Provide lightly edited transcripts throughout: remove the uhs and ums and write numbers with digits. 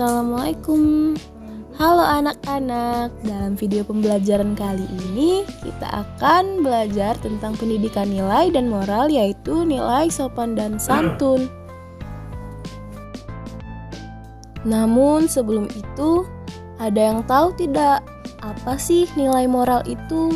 Assalamualaikum. Halo anak-anak, dalam video pembelajaran kali ini kita akan belajar tentang pendidikan nilai dan moral, yaitu nilai sopan dan santun. Namun sebelum itu, ada yang tahu tidak apa sih nilai moral itu?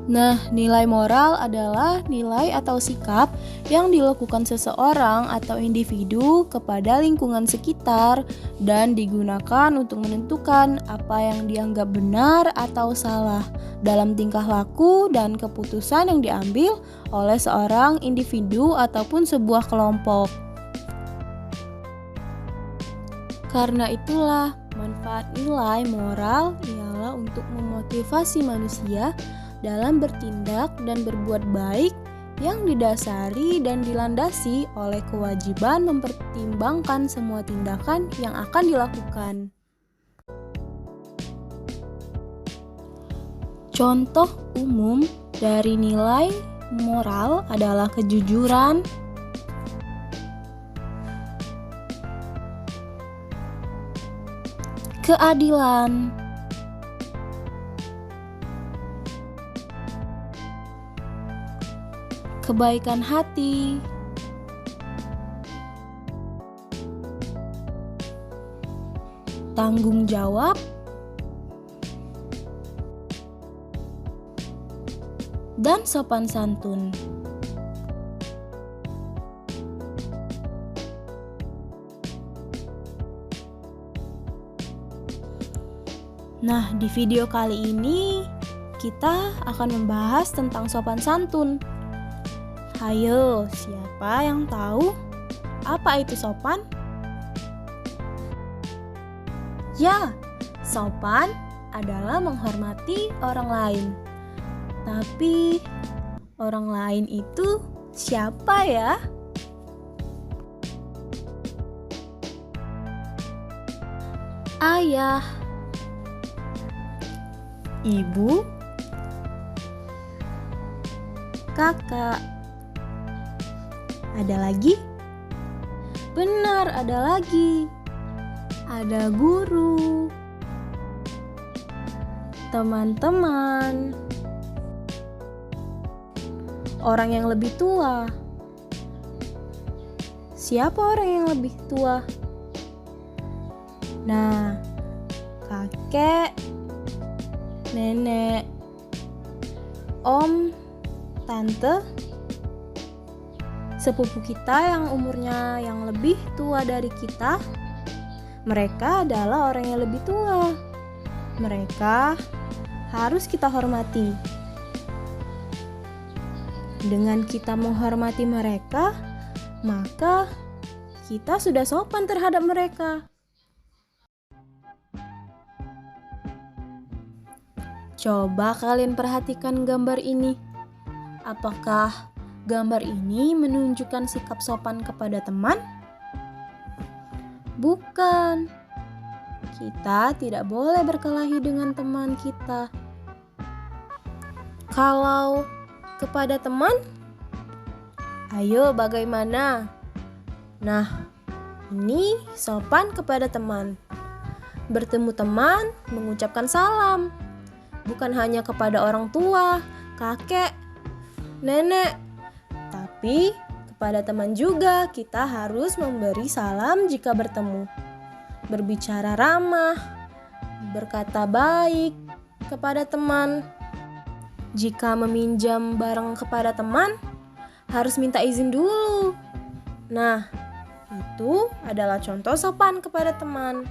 Nah, nilai moral adalah nilai atau sikap yang dilakukan seseorang atau individu kepada lingkungan sekitar dan digunakan untuk menentukan apa yang dianggap benar atau salah dalam tingkah laku dan keputusan yang diambil oleh seorang individu ataupun sebuah kelompok. Karena itulah, manfaat nilai moral ialah untuk memotivasi manusia dalam bertindak dan berbuat baik yang didasari dan dilandasi oleh kewajiban mempertimbangkan semua tindakan yang akan dilakukan. Contoh umum dari nilai moral adalah kejujuran, keadilan, kebaikan hati, tanggung jawab, dan sopan santun. Nah, di video kali ini kita akan membahas tentang sopan santun. Hayo, siapa yang tahu apa itu sopan? Ya, sopan adalah menghormati orang lain. Tapi orang lain itu siapa ya? Ayah, ibu, kakak. Ada lagi? Benar, ada lagi. Ada guru, teman-teman, orang yang lebih tua. Siapa orang yang lebih tua? Nah, kakek, nenek, om, tante, sepupu kita yang umurnya yang lebih tua dari kita. Mereka adalah orang yang lebih tua. Mereka harus kita hormati. Dengan kita menghormati mereka, maka kita sudah sopan terhadap mereka. Coba kalian perhatikan gambar ini. Apakah gambar ini menunjukkan sikap sopan kepada teman? Bukan. Kita tidak boleh berkelahi dengan teman kita. Kalau kepada teman, ayo bagaimana? Nah, ini sopan kepada teman. Bertemu teman, mengucapkan salam. Bukan hanya kepada orang tua, kakek, nenek, tapi kepada teman juga kita harus memberi salam jika bertemu. Berbicara ramah, berkata baik kepada teman. Jika meminjam barang kepada teman, harus minta izin dulu. Nah, itu adalah contoh sopan kepada teman.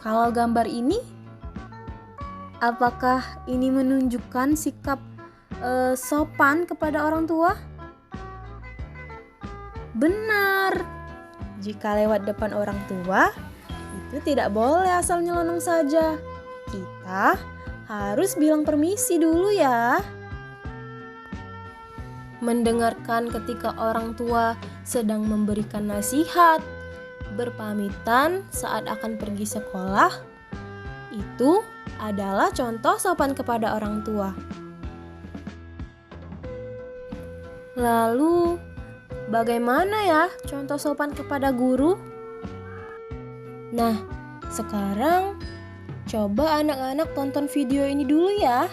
Kalau gambar ini, apakah ini menunjukkan sikap sopan kepada orang tua? Benar. Jika lewat depan orang tua, itu tidak boleh asal nyelonong saja. Kita harus bilang permisi dulu ya. Mendengarkan ketika orang tua sedang memberikan nasihat, berpamitan saat akan pergi sekolah, itu adalah contoh sopan kepada orang tua. Lalu, bagaimana ya contoh sopan kepada guru? Nah, sekarang coba anak-anak tonton video ini dulu ya.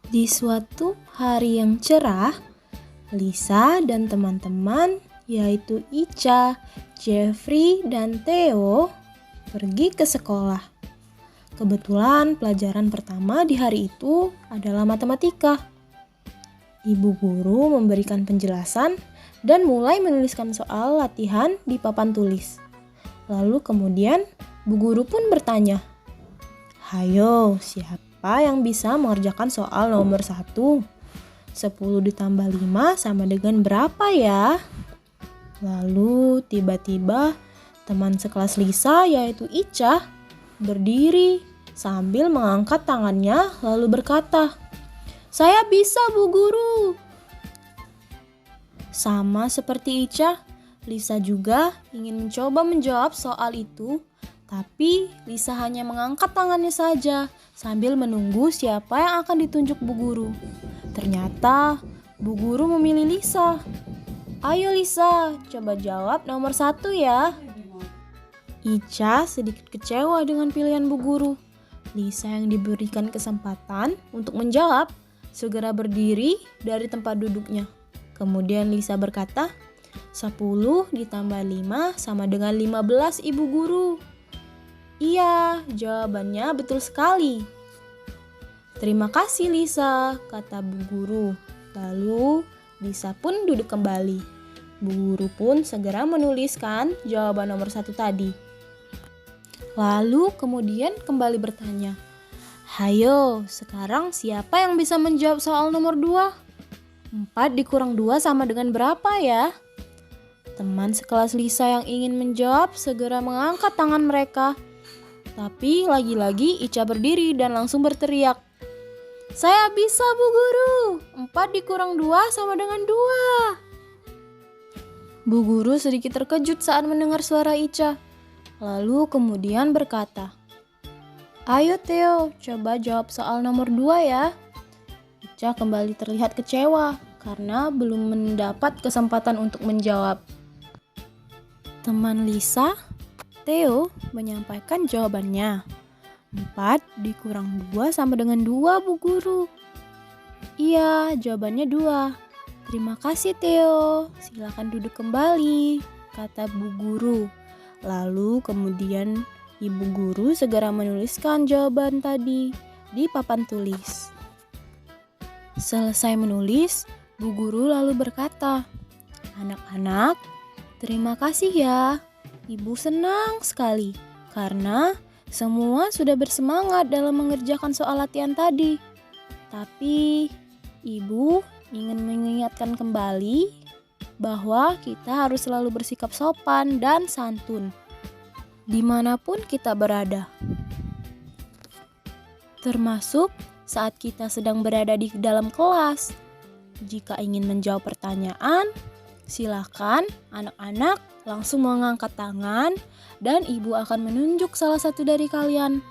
Di suatu hari yang cerah, Lisa dan teman-teman yaitu Ica, Jeffrey, dan Theo pergi ke sekolah. Kebetulan pelajaran pertama di hari itu adalah matematika. Ibu guru memberikan penjelasan dan mulai menuliskan soal latihan di papan tulis. Lalu kemudian bu guru pun bertanya, "Hayo, siapa yang bisa mengerjakan soal nomor 1? 10 ditambah 5 sama dengan berapa ya?" Lalu tiba-tiba teman sekelas Lisa yaitu Ica berdiri sambil mengangkat tangannya lalu berkata, "Saya bisa, Bu Guru." Sama seperti Ica, Lisa juga ingin mencoba menjawab soal itu, tapi Lisa hanya mengangkat tangannya saja sambil menunggu siapa yang akan ditunjuk Bu Guru. Ternyata Bu Guru memilih Lisa. "Ayo Lisa, coba jawab nomor 1 ya." Ica sedikit kecewa dengan pilihan Bu Guru. Lisa yang diberikan kesempatan untuk menjawab segera berdiri dari tempat duduknya. Kemudian Lisa berkata, 10 ditambah 5 sama dengan 15, Ibu Guru." "Iya, jawabannya betul sekali." "Terima kasih Lisa," kata Bu Guru. Lalu Lisa pun duduk kembali. Bu Guru pun segera menuliskan jawaban nomor 1 tadi. Lalu kemudian kembali bertanya, "Hayo, sekarang siapa yang bisa menjawab soal nomor 2? 4 dikurang 2 sama dengan berapa ya?" Teman sekelas Lisa yang ingin menjawab segera mengangkat tangan mereka. Tapi lagi-lagi Ica berdiri dan langsung berteriak, "Saya bisa, Bu Guru. 4 dikurang 2 sama dengan 2. Bu Guru sedikit terkejut saat mendengar suara Ica. Lalu kemudian berkata, "Ayo Theo, coba jawab soal nomor 2 ya." Ica kembali terlihat kecewa karena belum mendapat kesempatan untuk menjawab. Teman Lisa, Theo, menyampaikan jawabannya. 4 dikurang 2 sama dengan 2, Bu Guru. "Iya, jawabannya 2. Terima kasih Theo, silakan duduk kembali," kata Bu Guru. Lalu kemudian Ibu Guru segera menuliskan jawaban tadi di papan tulis. Selesai menulis, Bu Guru lalu berkata, "Anak-anak, terima kasih ya. Ibu senang sekali karena semua sudah bersemangat dalam mengerjakan soal latihan tadi. Tapi Ibu ingin mengingatkan kembali bahwa kita harus selalu bersikap sopan dan santun dimanapun kita berada. Termasuk saat kita sedang berada di dalam kelas. Jika ingin menjawab pertanyaan, silakan anak-anak langsung mengangkat tangan dan ibu akan menunjuk salah satu dari kalian.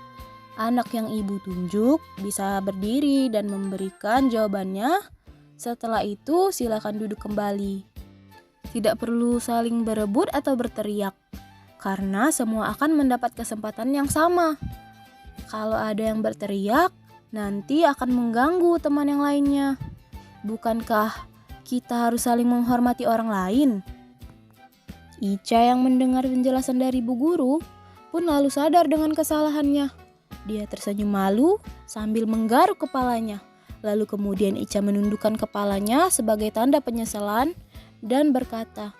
Anak yang ibu tunjuk bisa berdiri dan memberikan jawabannya. Setelah itu silakan duduk kembali. Tidak perlu saling berebut atau berteriak, karena semua akan mendapat kesempatan yang sama. Kalau ada yang berteriak, nanti akan mengganggu teman yang lainnya. Bukankah kita harus saling menghormati orang lain? Ica yang mendengar penjelasan dari Bu Guru pun lalu sadar dengan kesalahannya. Dia tersenyum malu sambil menggaruk kepalanya. Lalu kemudian Ica menundukkan kepalanya sebagai tanda penyesalan dan berkata,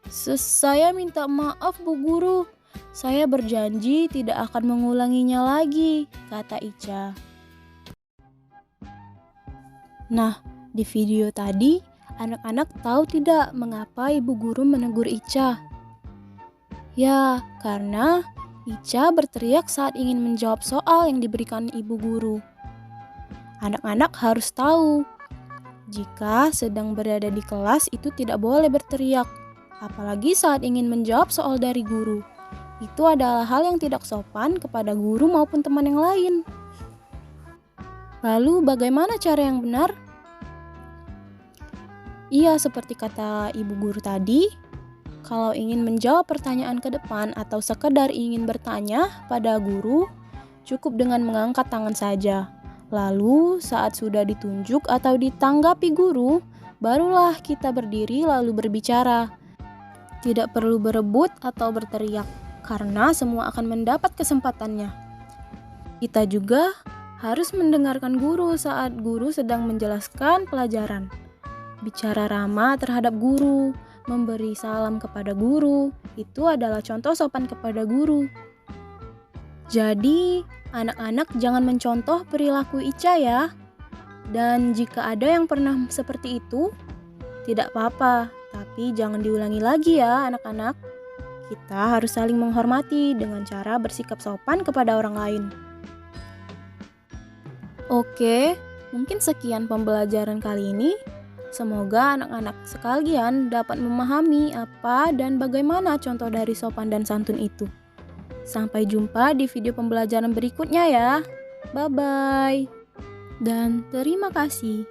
"Saya minta maaf Bu Guru. Saya berjanji tidak akan mengulanginya lagi," kata Ica. Nah, di video tadi anak-anak tahu tidak mengapa Ibu Guru menegur Ica? Ya, karena Ica berteriak saat ingin menjawab soal yang diberikan Ibu Guru. Anak-anak harus tahu, jika sedang berada di kelas itu tidak boleh berteriak, apalagi saat ingin menjawab soal dari guru. Itu adalah hal yang tidak sopan kepada guru maupun teman yang lain. Lalu bagaimana cara yang benar? Iya, seperti kata ibu guru tadi, kalau ingin menjawab pertanyaan ke depan atau sekedar ingin bertanya pada guru, cukup dengan mengangkat tangan saja. Lalu, saat sudah ditunjuk atau ditanggapi guru, barulah kita berdiri lalu berbicara. Tidak perlu berebut atau berteriak, karena semua akan mendapat kesempatannya. Kita juga harus mendengarkan guru saat guru sedang menjelaskan pelajaran. Bicara ramah terhadap guru, memberi salam kepada guru, itu adalah contoh sopan kepada guru. Jadi, anak-anak jangan mencontoh perilaku Ica ya. Dan jika ada yang pernah seperti itu, tidak apa-apa, tapi jangan diulangi lagi ya anak-anak. Kita harus saling menghormati dengan cara bersikap sopan kepada orang lain. Oke, mungkin sekian pembelajaran kali ini. Semoga anak-anak sekalian dapat memahami apa dan bagaimana contoh dari sopan dan santun itu. Sampai jumpa di video pembelajaran berikutnya ya. Bye-bye. Dan terima kasih.